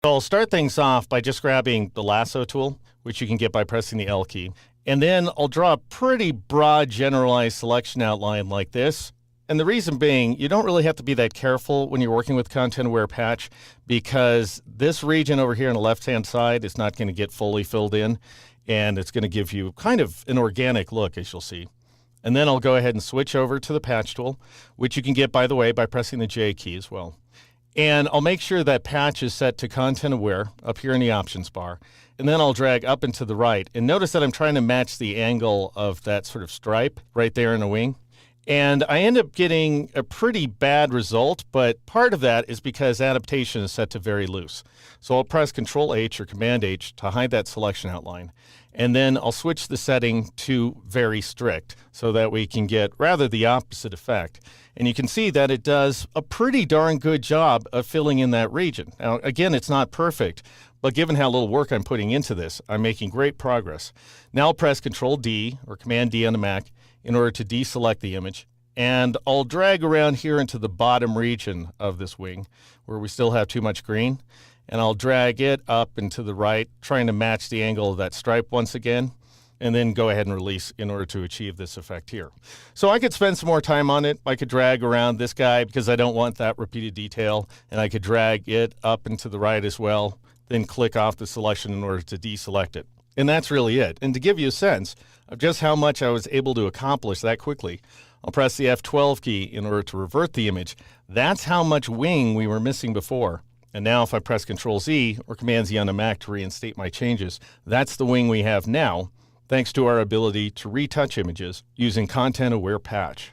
So I'll start things off by just grabbing the lasso tool, which you can get by pressing the L key. And then I'll draw a pretty broad generalized selection outline like this. And the reason being, you don't really have to be that careful when you're working with content-aware patch, because this region over here on the left-hand side is not going to get fully filled in, and it's going to give you kind of an organic look, as you'll see. And then I'll go ahead and switch over to the patch tool, which you can get, by the way, by pressing the J key as well. And I'll make sure that patch is set to content aware up here in the options bar. And then I'll drag up and to the right. And notice that I'm trying to match the angle of that sort of stripe right there in the wing. And I end up getting a pretty bad result, but part of that is because adaptation is set to very loose. So I'll press Control H or Command H to hide that selection outline. And then I'll switch the setting to very strict so that we can get rather the opposite effect. And you can see that it does a pretty darn good job of filling in that region. Now, again, it's not perfect, but given how little work I'm putting into this, I'm making great progress. Now I'll press Control D or Command D on the Mac in order to deselect the image. And I'll drag around here into the bottom region of this wing where we still have too much green. And I'll drag it up and to the right, trying to match the angle of that stripe once again, and then go ahead and release in order to achieve this effect here. So I could spend some more time on it. I could drag around this guy because I don't want that repeated detail, and I could drag it up and to the right as well, then click off the selection in order to deselect it. And that's really it. And to give you a sense of just how much I was able to accomplish that quickly, I'll press the F12 key in order to revert the image. That's how much wing we were missing before. And now if I press Control Z or Command Z on the Mac to reinstate my changes, that's the wing we have now, thanks to our ability to retouch images using content-aware patch.